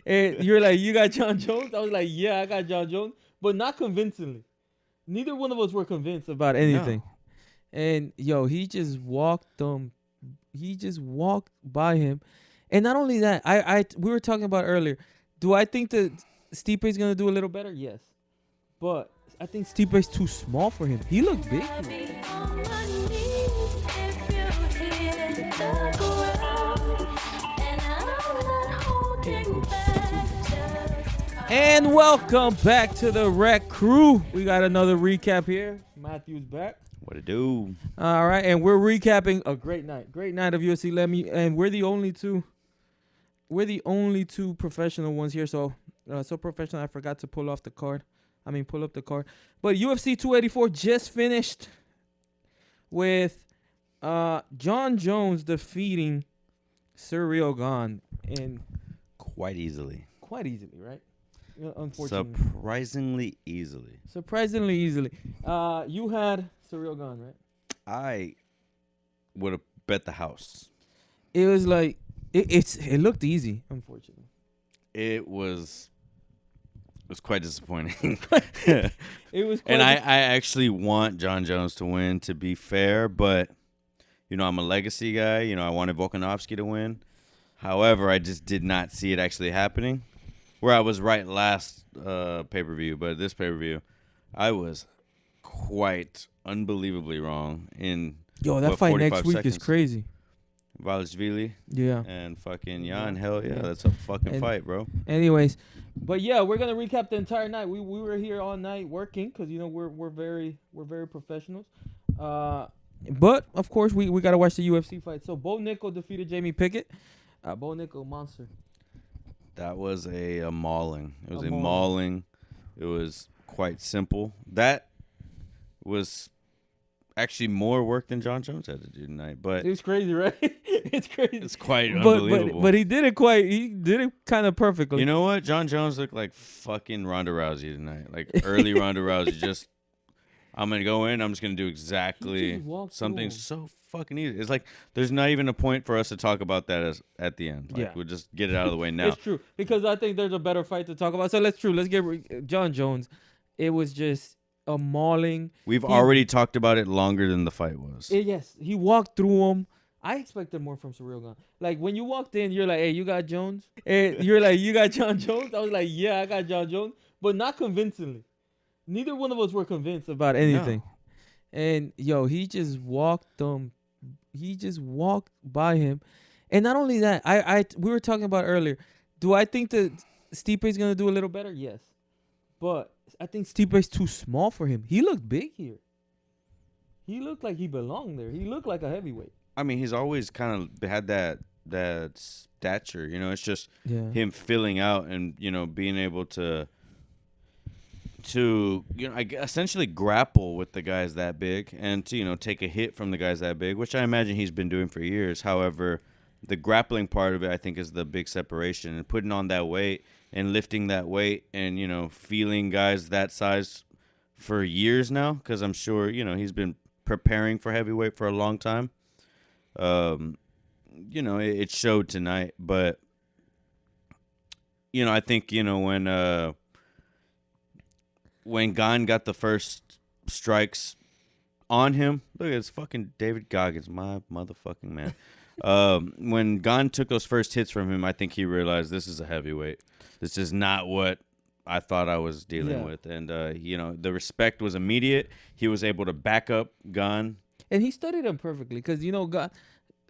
And you're like, you got Jon Jones? I was like, yeah, I got Jon Jones, but not convincingly. Neither one of us were convinced about anything. No. And yo, he just walked them. He just walked by him. And not only that, we were talking about earlier. Do I think that Stipe is gonna do a little better? Yes, but I think Stipe is too small for him. He looked big. And welcome back to the Rec Crew. We got another recap here. Matthew's back. What it do? All right, and we're recapping a great night of UFC. And we're the only two. We're the only two professional ones here. So professional, I forgot to pull up the card. But UFC 284 just finished with Jon Jones defeating Ciryl Gane in quite easily, right? Unfortunately, surprisingly easily. You had Ciryl Gane, right? I would have bet the house. It was like it looked easy. Unfortunately, it was quite disappointing. It was, and I actually want Jon Jones to win. To be fair, but I'm a legacy guy. I wanted Volkanovski to win. However, I just did not see it actually happening. Where I was right last pay-per-view, but this pay-per-view, I was quite unbelievably wrong in that fight next week is crazy. Valishvili, yeah, and fucking Jan. Hell yeah, that's a fucking fight, bro. Anyways, but yeah, we're gonna recap the entire night. We were here all night working because we're very professionals. But of course we gotta watch the UFC fight. So Bo Nickel defeated Jamie Pickett. Bo Nickel monster. That was a mauling. It was a mauling. It was quite simple. That was actually more work than Jon Jones had to do tonight. But it's crazy, right? It's crazy. It's quite unbelievable. But he did it kind of perfectly. You know what? Jon Jones looked like fucking Ronda Rousey tonight. Like early Ronda Rousey. Just, I'm going to go in. I'm just going to do exactly something so fucking easy. It's like there's not even a point for us to talk about that at the end. Like, we'll just get it out of the way now. It's true. Because I think there's a better fight to talk about. So let's get Jon Jones. It was just a mauling. We've already talked about it longer than the fight was. Yes. He walked through him. I expected more from Ciryl Gane. Like, when you walked in, you're like, hey, you got Jones? And you're like, you got Jon Jones? I was like, yeah, I got Jon Jones. But not convincingly. Neither one of us were convinced about anything. No. And, yo, he just walked them. He just walked by him. And not only that, we were talking about earlier. Do I think that Stipe is going to do a little better? Yes. But I think Stipe is too small for him. He looked big here. He looked like he belonged there. He looked like a heavyweight. I mean, he's always kind of had that stature. It's just him filling out and, being able to essentially grapple with the guys that big and to, take a hit from the guys that big, which I imagine he's been doing for years. However, the grappling part of it, I think, is the big separation, and putting on that weight and lifting that weight and, feeling guys that size for years now, because I'm sure, he's been preparing for heavyweight for a long time. It showed tonight, but, I think, when Gane got the first strikes on him, look, it's fucking David Goggins, my motherfucking man. When Gane took those first hits from him, I think he realized this is a heavyweight. This is not what I thought I was dealing with. And, the respect was immediate. He was able to back up Gane. And he studied him perfectly because, Gane,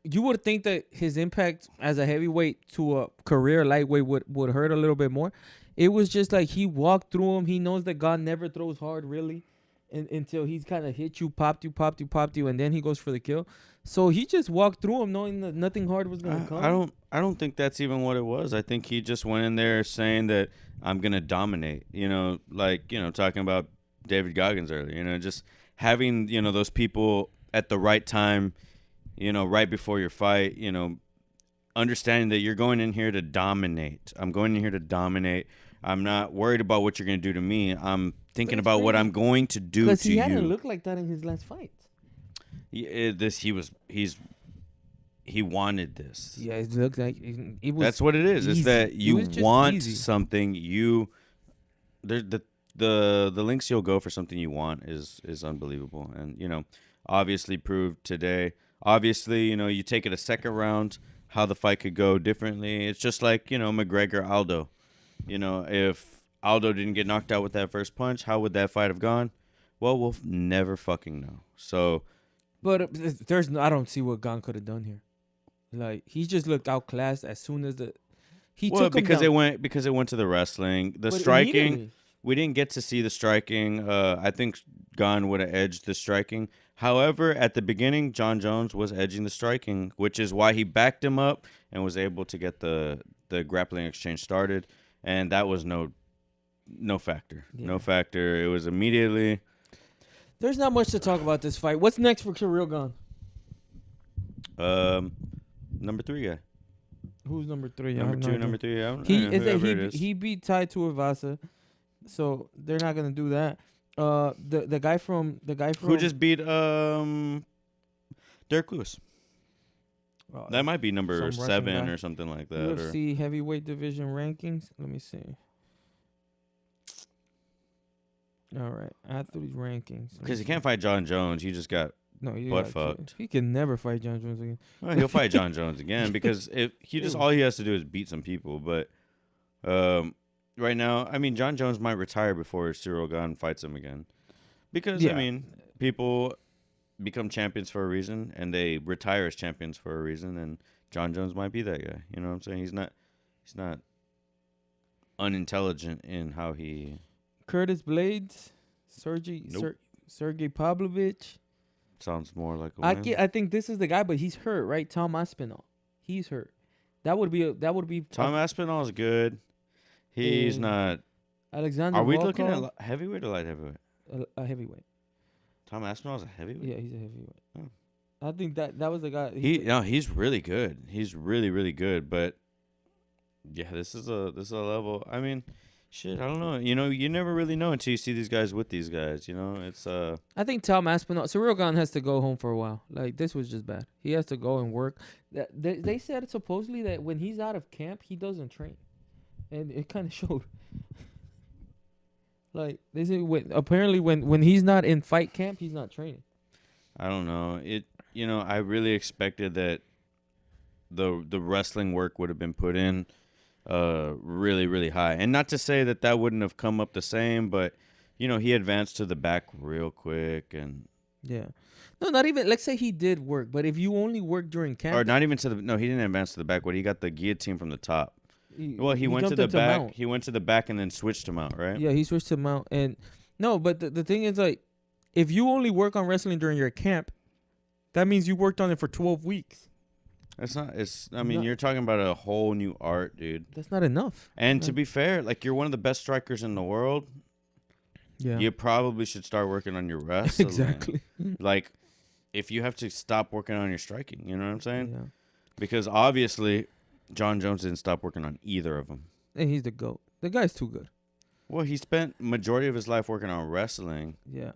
you would think that his impact as a heavyweight to a career lightweight would hurt a little bit more. It was just like he walked through him. He knows that Gane never throws hard, really, until he's kind of hit you, popped you, and then he goes for the kill. So he just walked through him knowing that nothing hard was going to come. I don't think that's even what it was. I think he just went in there saying that I'm going to dominate, talking about David Goggins earlier, just having, those people at the right time, right before your fight, understanding that you're going in here to dominate. I'm going in here to dominate. I'm not worried about what you're going to do to me. I'm thinking about what I'm going to do to you. Because he hadn't looked like that in his last fight. He's he wanted this. Yeah, it looked like it was. That's what it is. Easy. It's that It you was just want easy. something. The lengths you'll go for something you want is unbelievable. And obviously proved today. Obviously, you take it a second round, how the fight could go differently. It's just like McGregor Aldo. If Aldo didn't get knocked out with that first punch, how would that fight have gone? Well, we'll never fucking know. So, But I don't see what Gane could have done here. Like he just looked outclassed as soon as he took him because down. it went to the wrestling, the But striking. immediately. We didn't get to see the striking. I think Gane would have edged the striking. However, at the beginning, Jon Jones was edging the striking, which is why he backed him up and was able to get the grappling exchange started. And that was no factor. Yeah. No factor. It was immediately. There's not much to talk about this fight. What's next for Ciryl Gane? Number 3 guy. Who's number 3? Number 2, number 3. I don't He know, whoever it is. he beat Tai Tuivasa, so they're not gonna do that. The guy from Who just beat Derek Lewis. That might be number some 7 Russian guy. or something like that. UFC heavyweight division rankings. Let me see. All right, athletes rankings. Because he can't fight Jon Jones. He just got butt fucked. He can never fight Jon Jones again. Well, he'll fight Jon Jones again because if he just all he has to do is beat some people. But right now, I mean, Jon Jones might retire before Ciryl Gane fights him again. Because I mean, people become champions for a reason, and they retire as champions for a reason. And Jon Jones might be that guy. You know what I'm saying? He's not unintelligent in how he. Curtis Blades, Sergey Pavlovich. Sounds more like a win. I think this is the guy, but he's hurt, right? Tom Aspinall. He's hurt. That would be Tom Aspinall is good. He's not. Alexander. Are we Volkov, looking at heavyweight or light heavyweight? a heavyweight? Tom Aspinall's a heavyweight. Yeah, he's a heavyweight. Oh. I think that was the guy. He's really good. He's really, really good. But yeah, this is a level. I mean, shit, I don't know. You never really know until you see these guys with these guys. It's I think Tom Aspinall, Ciryl Gane has to go home for a while. Like this was just bad. He has to go and work. They said supposedly that when he's out of camp, he doesn't train, and it kind of showed. Like they say, apparently when he's not in fight camp, he's not training. I don't know. I really expected that the wrestling work would have been put in really, really high. And not to say that wouldn't have come up the same, but, he advanced to the back real quick. And yeah. No, not even, let's say he did work, but if you only work during camp. Or not even no, he didn't advance to the back. But he got the guillotine from the top. He went to the back. Mount. He went to the back and then switched to mount, right? Yeah, he switched to mount. And no, but the thing is, like, if you only work on wrestling during your camp, that means you worked on it for 12 weeks. You're talking about a whole new art, dude. That's not enough. And to be fair, like, you're one of the best strikers in the world. Yeah. You probably should start working on your wrestling. Exactly. Like, if you have to stop working on your striking, you know what I'm saying? Yeah. Because obviously, Jon Jones didn't stop working on either of them. And he's the GOAT. The guy's too good. Well, he spent majority of his life working on wrestling. Yeah.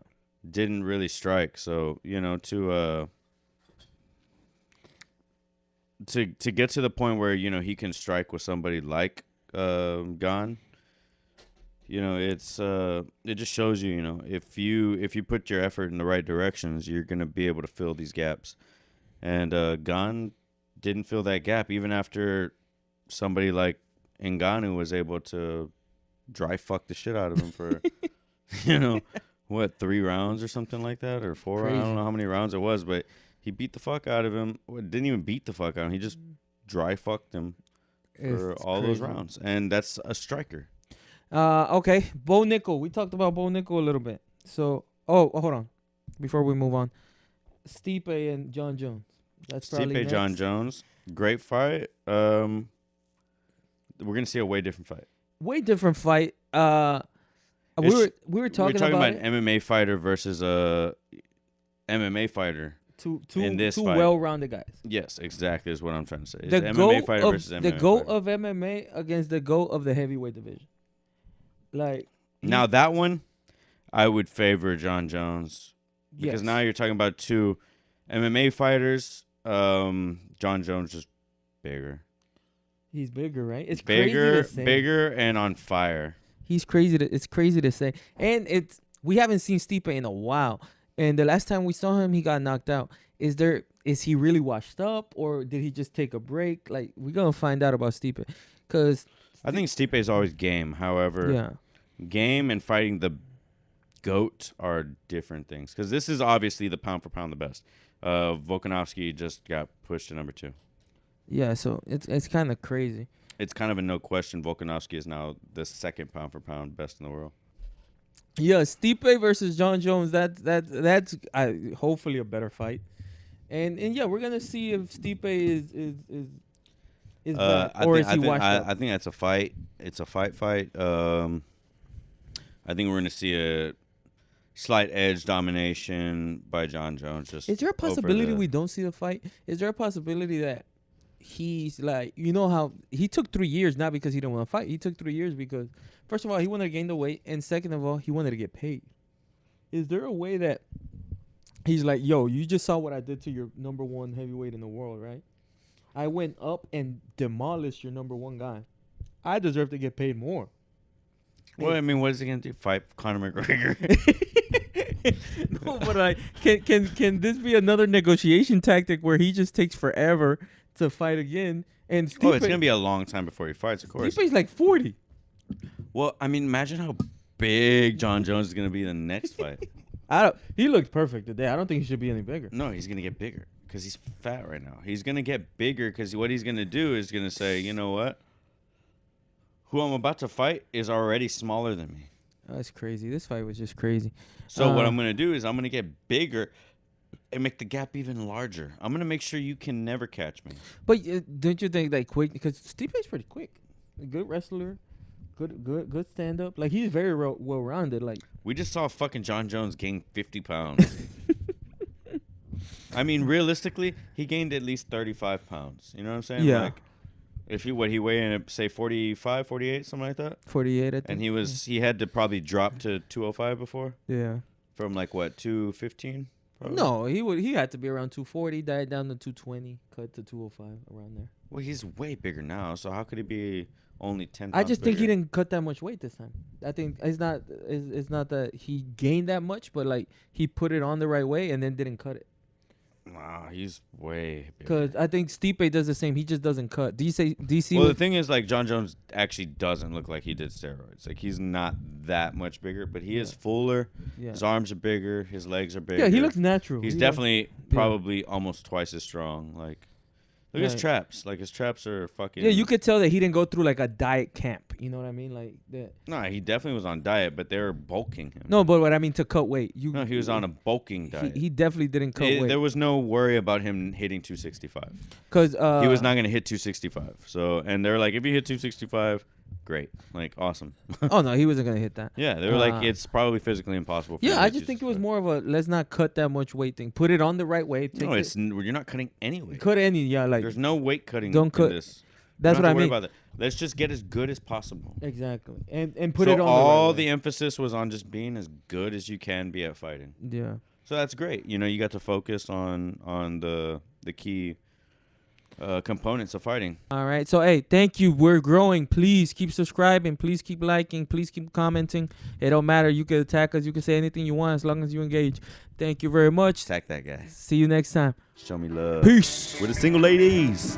Didn't really strike. So, to get to the point where, he can strike with somebody like Gane, it just shows you, if you put your effort in the right directions, you're going to be able to fill these gaps. And Gane didn't fill that gap even after somebody like Ngannou was able to dry fuck the shit out of him for, 3 rounds or something like that, or 4. Crazy. I don't know how many rounds it was, but he beat the fuck out of him. Well, didn't even beat the fuck out of him. He just dry fucked him for all those rounds. And that's a striker. Okay. Bo Nickel. We talked about Bo Nickel a little bit. So, hold on. Before we move on. Stipe and Jon Jones. That's probably Stipe, next. Jon Jones. Great fight. We're going to see a way different fight. Way different fight. We were talking about an MMA fighter versus a MMA fighter. Two in this fight. well-rounded guys. Yes, exactly is what I'm trying to say. The MMA fighter versus MMA the GOAT fighter. of MMA against the GOAT of the heavyweight division. Like now that one, I would favor Jon Jones because yes. now you're talking about 2 MMA fighters Jon Jones just bigger. He's bigger, right? It's Bigger, crazy to say. bigger, and on fire. He's crazy. It's crazy to say. And we haven't seen Stipe in a while. And the last time we saw him, he got knocked out. Is he really washed up, or did he just take a break? Like, we're gonna find out about Stipe, because I think Stipe is always game. However, yeah, game and fighting the GOAT are different things. Because this is obviously the pound for pound the best. Volkanovski just got pushed to number 2. yeah. So it's kind of crazy. It's kind of a no question. Volkanovski is now the second pound for pound best in the world. Yeah, Stipe versus Jon Jones. That's hopefully a better fight. And yeah, we're gonna see if Stipe is back, or is he washed up? I think that's a fight. It's a fight. I think we're gonna see a slight edge domination by Jon Jones. Is there a possibility we don't see the fight? Is there a possibility that he's like, you know how he took 3 years, not because he didn't want to fight. He took 3 years because, first of all, he wanted to gain the weight, and second of all, he wanted to get paid. Is there a way that he's like, yo, you just saw what I did to your number 1 heavyweight in the world, right? I went up and demolished your number 1 guy. I deserve to get paid more. Well, I mean, what is he gonna do? Fight Conor McGregor? No, but like, can this be another negotiation tactic where he just takes forever to fight again? And Stipe, it's gonna be a long time before he fights, of course. Stipe's like 40. Well, I mean, imagine how big Jon Jones is gonna be in the next fight. He looked perfect today. I don't think he should be any bigger. No, he's gonna get bigger because he's fat right now. He's gonna get bigger because what he's gonna do is gonna say, you know what? Who I'm about to fight is already smaller than me. Oh, that's crazy. This fight was just crazy. So what I'm gonna do is I'm gonna get bigger and make the gap even larger. I'm gonna make sure you can never catch me. But don't you think like quick? Because Stipe's pretty quick. A good wrestler, good stand up. Like, he's very well rounded. Like, we just saw fucking Jon Jones gain 50 pounds. I mean, realistically, he gained at least 35 pounds. You know what I'm saying? Yeah. Like, if he weighed in at, say 45, 48, something like that. 48, I think. And he had to probably drop to 205 before. Yeah. From like what, 215? Probably? No, he had to be around 240, died down to 220, cut to 205, around there. Well, he's way bigger now, so how could he be only 10 pounds I just think he bigger? didn't cut that much weight this time. I think it's not that he gained that much, but like, he put it on the right way and then didn't cut it. Nah, he's way bigger. Because I think Stipe does the same. He just doesn't cut. DC. Well, the thing is, like, Jon Jones actually doesn't look like he did steroids. Like, he's not that much bigger, but he is fuller. Yeah. His arms are bigger. His legs are bigger. Yeah, he looks natural. He's definitely probably almost twice as strong. Like, look at his traps. Like, his traps are fucking... Yeah, you could tell that he didn't go through, like, a diet camp. You know what I mean? Like that. Nah, he definitely was on diet, but they were bulking him. No, but what I mean to cut weight. No, he was on a bulking diet. He definitely didn't cut weight. There was no worry about him hitting 265. Because he was not going to hit 265. So, and they're like, if you hit 265, great. Like, awesome. Oh, no, he wasn't going to hit that. Yeah, they were like, it's probably physically impossible for him I just think it was more of a let's not cut that much weight thing. Put it on the right way. No, you're not cutting any weight. Cut any, like. There's no weight cutting don't cut, in this. That's what I mean. About that. Let's just get as good as possible. Exactly. And put it on the right all way. the emphasis was on just being as good as you can be at fighting. Yeah. So that's great. You know, you got to focus on the key components of fighting. All right. So, hey, thank you. We're growing. Please keep subscribing. Please keep liking. Please keep commenting. It don't matter. You can attack us. You can say anything you want as long as you engage. Thank you very much. Attack that guy. See you next time. Show me love. Peace. We're the single ladies.